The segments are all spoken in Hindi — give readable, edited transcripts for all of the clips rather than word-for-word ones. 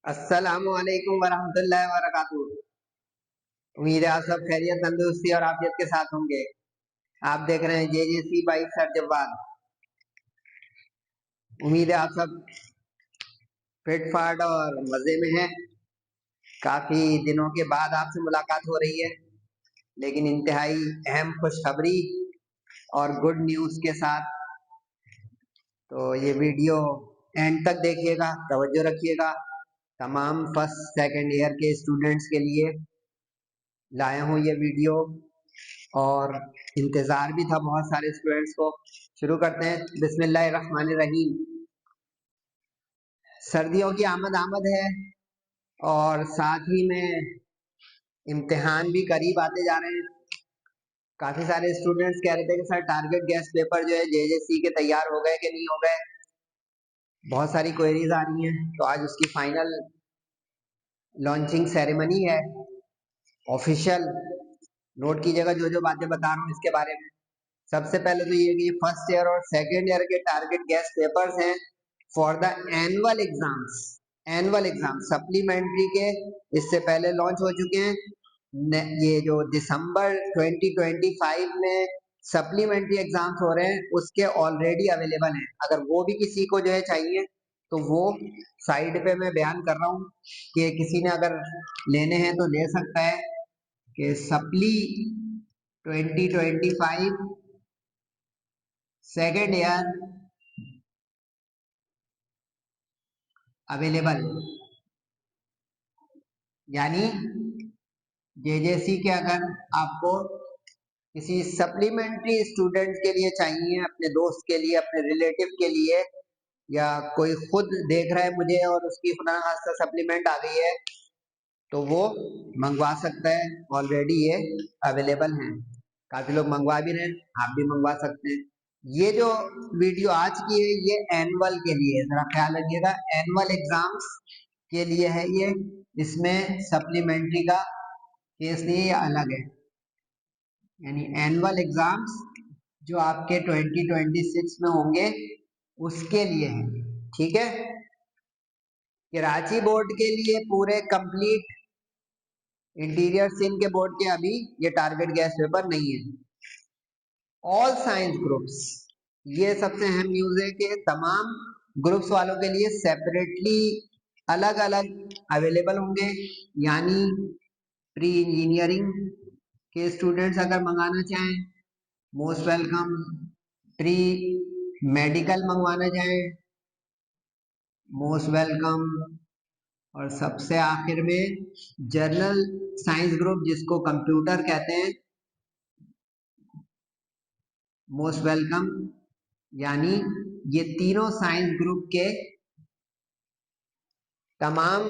अस्सलामुअलैकुम वरहमतुल्लाहि वबरकातुहू। उम्मीद है आप सब खैरियत, तंदुरुस्ती और आफियत के साथ होंगे। आप देख रहे हैं जेजेसी बाई सर जवाद। उम्मीद है आप सब फिट फाट और मजे में हैं। काफी दिनों के बाद आपसे मुलाकात हो रही है, लेकिन इंतहाई अहम खुशखबरी और गुड न्यूज के साथ। तो ये वीडियो एंड तक देखिएगा, तवज्जो रखिएगा। तमाम फर्स्ट सेकंड ईयर के स्टूडेंट्स के लिए लाया हूँ ये वीडियो, और इंतजार भी था बहुत सारे स्टूडेंट्स को। शुरू करते हैं। बिस्मिल्लाहिर्रहमानिर्रहीम। सर्दियों की आमद आमद है और साथ ही में इम्तिहान भी करीब आते जा रहे हैं। काफी सारे स्टूडेंट्स कह रहे थे कि सर टारगेट गेस्ट पेपर जो है जेजेसी के तैयार हो गए कि नहीं हो गए। बहुत सारी क्वेरीज आ रही हैं, तो आज उसकी फाइनल लॉन्चिंग सेरेमनी है, ऑफिशियल। नोट कीजिएगा जो जो बातें बता रहा हूँ इसके बारे में। सबसे पहले तो ये कि फर्स्ट ईयर और सेकेंड ईयर के टारगेट गेस्ट पेपर्स हैं for the annual exams. Annual exam supplementary के इससे पहले लॉन्च हो चुके हैं। ये जो दिसंबर 2025 में सप्लीमेंट्री एग्जाम्स हो रहे हैं उसके ऑलरेडी अवेलेबल हैं। अगर वो भी किसी को जो है चाहिए तो वो साइड पे मैं बयान कर रहा हूँ कि किसी ने अगर लेने हैं तो ले सकता है कि सप्ली 2025 सेकेंड ईयर अवेलेबल। यानी जेजेसी के अगर आपको किसी सप्लीमेंट्री स्टूडेंट के लिए चाहिए, अपने दोस्त के लिए, अपने रिलेटिव के लिए, या कोई खुद देख रहा है मुझे और उसकी खुदा खास्ता सप्लीमेंट आ गई है, तो वो मंगवा सकता है। ऑलरेडी ये अवेलेबल हैं, काफी लोग मंगवा भी रहे हैं, आप भी मंगवा सकते हैं। ये जो वीडियो आज की है ये एनुअल के लिए है, जरा ख्याल रखिएगा। एनुअल एग्जाम्स के लिए है ये, इसमें सप्लीमेंट्री का केस नहीं है, ये अलग है। यानी एनुअल एग्जाम्स जो आपके 2026 में होंगे उसके लिए है, ठीक है। कराची बोर्ड के लिए पूरे कंप्लीट इंटीरियर सिंध के बोर्ड के अभी ये टारगेट गेस्ट पेपर नहीं है। ऑल साइंस ग्रुप्स, ये सबसे अहम न्यूज है कि तमाम ग्रुप्स वालों के लिए सेपरेटली अलग अलग अवेलेबल होंगे। यानी प्री इंजीनियरिंग के स्टूडेंट्स अगर मंगाना चाहें, मोस्ट वेलकम। प्री मेडिकल मंगवाना चाहें, मोस्ट वेलकम। और सबसे आखिर में जर्नल साइंस ग्रुप जिसको कंप्यूटर कहते हैं, मोस्ट वेलकम। यानी ये तीनों साइंस ग्रुप के तमाम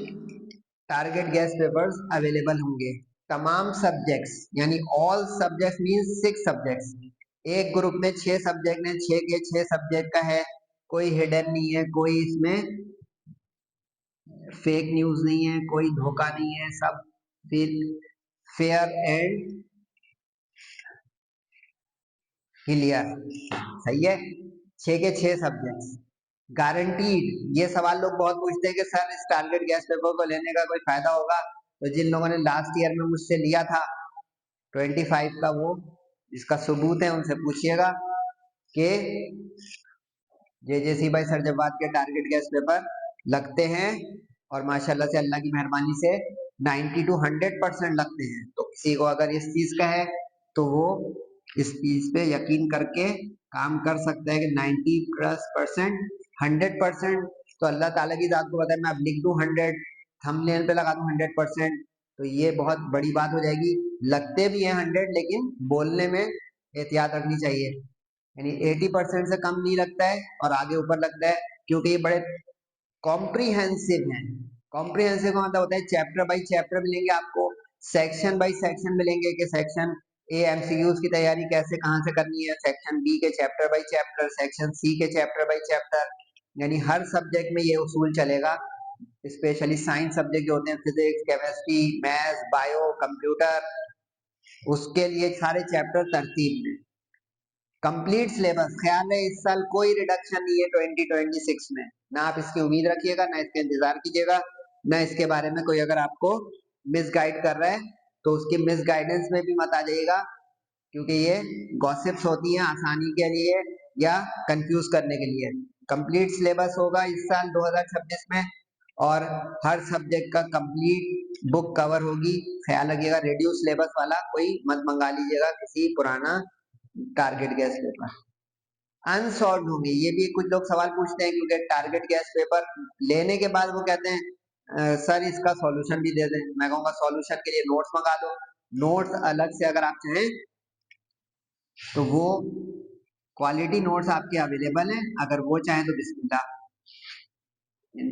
टारगेट गेस्ट पेपर्स अवेलेबल होंगे। तमाम सब्जेक्ट्स, यानी ऑल सब्जेक्ट्स मींस 6 सब्जेक्ट्स। एक ग्रुप में 6 सब्जेक्ट हैं, 6 के 6 सब्जेक्ट का है, कोई हिडन नहीं है, कोई इसमें फेक न्यूज नहीं है, कोई धोखा नहीं है, सब फेयर एंड क्लियर। सही है। 6 के 6 सब्जेक्ट्स गारंटीड। ये सवाल लोग बहुत पूछते हैं कि सर इस टारगेट गेस्ट पेपर को लेने का कोई फायदा होगा? तो जिन लोगों ने लास्ट ईयर में मुझसे लिया था 25 का, वो जिसका सबूत है उनसे पूछिएगा कि जेजेसी बाई सर जवाद के टारगेट गेस्ट पेपर लगते हैं, और माशाल्लाह से अल्लाह की मेहरबानी से 90 to 100% लगते हैं। तो किसी को अगर इस चीज का है तो वो इस चीज पे यकीन करके काम कर सकता है कि 90+%, 100%। तो अल्लाह ताला की जात को पता है, मैं अब लिख दूं 100, थंबनेल पे लगा दूं 100%, तो ये बहुत बड़ी बात हो जाएगी। लगते भी हैं 100, लेकिन बोलने में एहतियात रखनी चाहिए। यानी 80% से कम नहीं लगता है और आगे ऊपर लगता है, क्योंकि ये बड़े कॉम्प्रीहेंसिव हैं। कॉम्प्रीहेंसिव का मतलब होता है चैप्टर बाई चैप्टर मिलेंगे आपको, सेक्शन बाई सेक्शन मिलेंगे कि सेक्शन ए एमसीक्यूज की तैयारी कैसे कहाँ से करनी है, सेक्शन बी के chapter by chapter, section C के चैप्टर बाई चैप्टर। यानी हर सब्जेक्ट में ये उसूल चलेगा। स्पेशली साइंस सब्जेक्ट जो होते हैं, physics, chemistry, maths, bio, computer, उसके लिए सारे चैप्टर तरतीब में। कंप्लीट सिलेबस, ख्याल है इस साल कोई रिडक्शन नहीं है 2026 में। ना आप इसकी उम्मीद रखिएगा, ना इसका इंतजार कीजिएगा। ना इसके बारे में कोई अगर आपको मिसगाइड कर रहा है तो उसकी मिसगाइडेंस में भी मत आ जाइएगा, क्योंकि ये गॉसिप्स होती हैं आसानी के लिए या कंफ्यूज करने के लिए। कंप्लीट सिलेबस होगा इस साल 2026 में, और हर सब्जेक्ट का कंप्लीट बुक कवर होगी। ख्याल रखिएगा रेड्यूस सिलेबस वाला कोई मत मंगा लीजिएगा किसी पुराना टारगेट गैस पेपर। अनसॉल्व होंगे, ये भी कुछ लोग सवाल पूछते हैं, क्योंकि टारगेट गैस पेपर लेने के बाद वो कहते हैं सर इसका सॉल्यूशन भी दे दें। मैं कहूँगा सॉल्यूशन के लिए नोट्स मंगा लो। नोट्स अलग से अगर आप चाहें तो वो क्वालिटी नोट्स आपके अवेलेबल हैं, अगर वो चाहें तो बिस्मिल्लाह,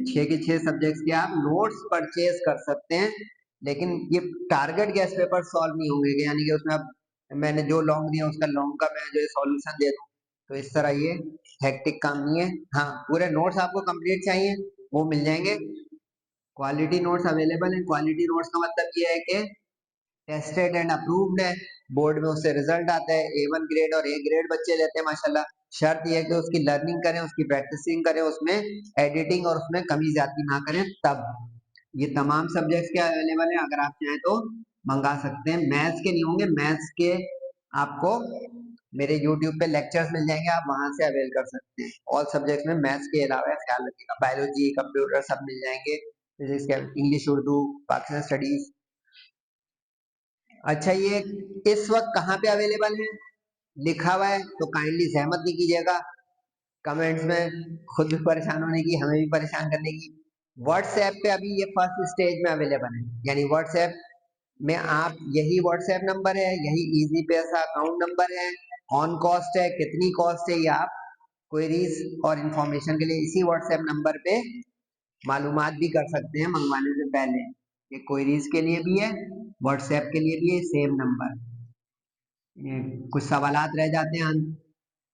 6 के 6 सब्जेक्ट्स के आप नोट्स परचेज कर सकते हैं। लेकिन ये टारगेट गैस पेपर सॉल्व नहीं होंगे, यानी कि उसमें अब मैंने जो लॉन्ग दिया उसका लॉन्ग का मैं जो सॉल्यूशन दे दूं, तो इस तरह ये हेक्टिक काम नहीं है। हाँ, पूरे नोट्स आपको कंप्लीट चाहिए वो मिल जाएंगे। क्वालिटी नोट्स अवेलेबल है। क्वालिटी नोट्स का मतलब ये है कि टेस्टेड एंड अप्रूव्ड है, बोर्ड में उससे रिजल्ट आता है। A1 ग्रेड और A ग्रेड बच्चे लेते हैं माशाल्लाह। शर्त यह है कि उसकी लर्निंग करें, उसकी प्रैक्टिसिंग करें, उसमें एडिटिंग और उसमें कमी ज्यादा ना करें तब। ये तमाम सब्जेक्ट्स के अवेलेबल है, अगर आप चाहें तो मंगा सकते हैं। मैथ्स के नहीं होंगे, मैथ्स के आपको मेरे YouTube पे लेक्चर्स मिल जाएंगे, आप वहां से अवेल कर सकते हैं। ऑल सब्जेक्ट्स में मैथ्स के अलावा ख्याल रखिएगा, बायोलॉजी, कंप्यूटर सब मिल जाएंगे, physics, English, Urdu, Pakistan studies. अच्छा, ये इस वक्त कहाँ पे अवेलेबल है लिखा हुआ है, तो काइंडली सहमत नहीं कीजिएगा कमेंट्स में खुद भी परेशान होने की, हमें भी परेशान करने की। व्हाट्सएप पे अभी ये फर्स्ट स्टेज में अवेलेबल है, यानी व्हाट्सएप में आप, यही व्हाट्सएप नंबर है, यही इजी पैसा अकाउंट नंबर है, ऑन कॉस्ट है, कितनी कॉस्ट है, ये आप क्वेरीज और इंफॉर्मेशन के लिए इसी व्हाट्सएप नंबर पे मालूमात भी कर सकते हैं मंगवाने से पहले। ये क्वेरीज के लिए भी है, व्हाट्सएप के लिए भी है, सेम नंबर। कुछ सवालात रह जाते हैं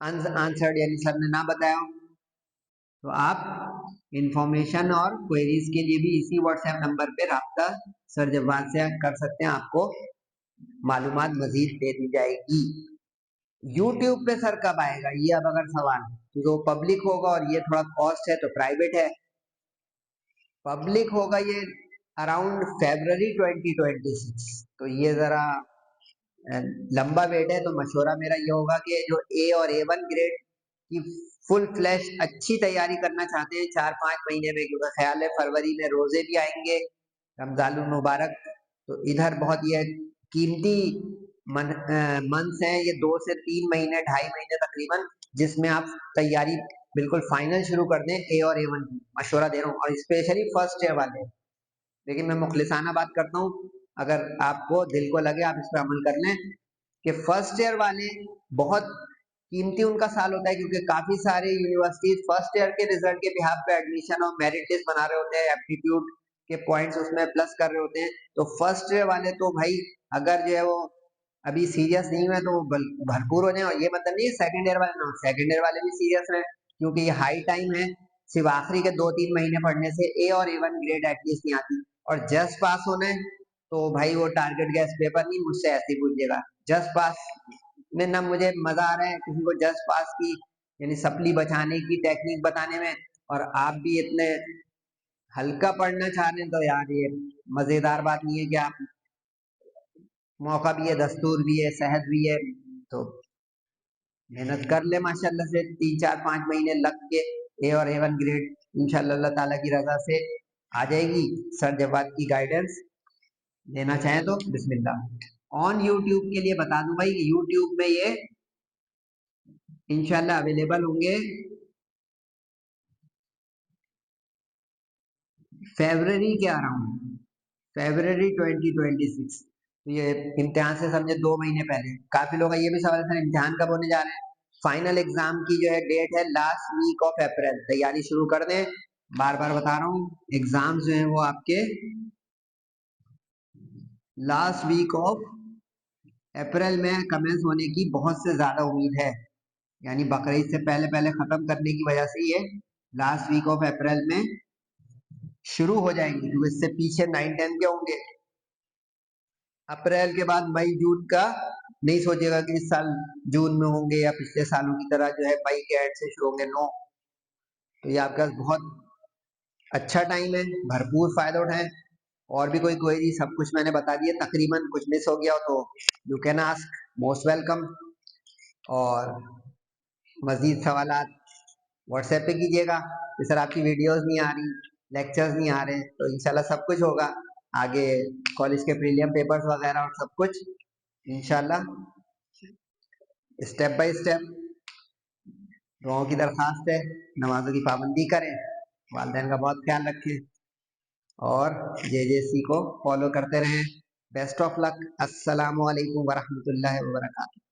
आंसर्ड, यानी सर ने ना बताया हो, तो आप इंफॉर्मेशन और क्वेरीज के लिए भी इसी व्हाट्सएप नंबर पे राब्ता सर जवाब से कर सकते हैं, आपको मालूमात मजीद दे दी जाएगी। यूट्यूब पे सर कब आएगा, ये अब अगर सवाल, क्योंकि वो पब्लिक होगा और ये थोड़ा कॉस्ट है तो प्राइवेट है। पब्लिक होगा ये अराउंड February 2026, तो ये जरा लंबा वेट है। तो मशवरा मेरा ये होगा कि जो A और A1 ग्रेड की फुल फ्लैश अच्छी तैयारी करना चाहते हैं 4-5 महीने में, क्योंकि ख्याल है फरवरी में रोजे भी आएंगे, रमजानुल मुबारक, तो इधर बहुत ये कीमती मंथ्स हैं ये, 2 से 3 महीने, 2.5 महीने तकरीबन, जिसमें आप तैयारी बिल्कुल फाइनल शुरू कर दें A और A1 की, मशवरा दे रहा हूँ, और स्पेशली फर्स्ट ईयर वाले। लेकिन मैं मुखलिसाना बात करता हूँ, अगर आपको दिल को लगे आप इस पर अमल कर लें, कि फर्स्ट ईयर वाले बहुत कीमती उनका साल होता है, क्योंकि काफी सारे यूनिवर्सिटीज फर्स्ट ईयर के रिजल्ट के बिहाफ पे एडमिशन और मेरिट लिस्ट बना रहे होते हैं, एप्टीट्यूड के पॉइंट्स उसमें प्लस कर रहे होते हैं। तो फर्स्ट ईयर वाले तो भाई अगर जो है वो अभी सीरियस नहीं हुए तो भरपूर हो जाए, और ये मतलब नहीं सेकंड ईयर वाले ना, सेकंड ईयर वाले भी सीरियस हैं, क्योंकि ये हाई टाइम है। सिर्फ आखिरी के 2-3 महीने पढ़ने से A और A1 ग्रेड एटलीस्ट नहीं आती। और जस्ट पास होना है तो भाई वो टारगेट गैस पेपर नहीं, मुझसे ऐसे ही पूछिएगा। जस्ट पास में ना मुझे मजा आ रहा है किसी को जस्ट पास की यानी सप्ली बचाने की टेक्निक बताने में, और आप भी इतने हल्का पढ़ना चाह रहे हैं, तो यार ये मजेदार बात नहीं है कि आप, मौका भी है, दस्तूर भी है, सेहत भी है, तो मेहनत कर ले माशाल्लाह से 3-4-5 महीने लग के A और A1 ग्रेड इंशाल्लाह अल्लाह ताला की रजा से आ जाएगी। सर जवाब की गाइडेंस लेना चाहें तो बिस्मिल्लाह। ऑन यूट्यूब के लिए बता दूं भाई, यूट्यूब में ये इंशाल्लाह अवेलेबल होंगे फरवरी के अराउंड, February 2026। तो ये इम्तिहान से समझे 2 महीने पहले। काफी लोग ये भी सवाल है इम्तिहान कब होने जा रहे हैं। फाइनल एग्जाम की जो है डेट है लास्ट वीक ऑफ अप्रैल, तैयारी शुरू कर दें। बार बार बता रहा हूँ, एग्जाम जो है वो आपके लास्ट वीक ऑफ अप्रैल में कमेंस होने की बहुत से ज्यादा उम्मीद है, यानी बकरीद से पहले पहले खत्म करने की वजह से ये लास्ट वीक ऑफ अप्रैल में शुरू हो जाएंगी, क्योंकि इससे पीछे 9-10 के होंगे। अप्रैल के बाद मई जून का नहीं सोचेगा कि इस साल जून में होंगे या पिछले सालों की तरह जो है मई के एंड से शुरू होंगे, नो। तो ये आपका बहुत अच्छा टाइम है, भरपूर फायदा उठाएं। और भी कोई क्वेरी, सब कुछ मैंने बता दिया तकरीबन, कुछ मिस हो गया हो तो you can ask, most welcome. और मजीद सवालात व्हाट्सएप पे कीजिएगा कि सर आपकी वीडियोस नहीं आ रही, लेक्चर्स नहीं आ रहे, तो इंशाल्लाह सब कुछ होगा आगे, कॉलेज के प्रीलियम पेपर्स वगैरह और सब कुछ इंशाल्लाह स्टेप बाय स्टेप। दुआओं की दरखास्त है, नमाजों की पाबंदी करें, वालिदैन का बहुत ख्याल रखें और JJC को फॉलो करते रहें। Best of luck. अस्सलामु अलैकुम वरहमतुल्लाहि वबरकातुहू।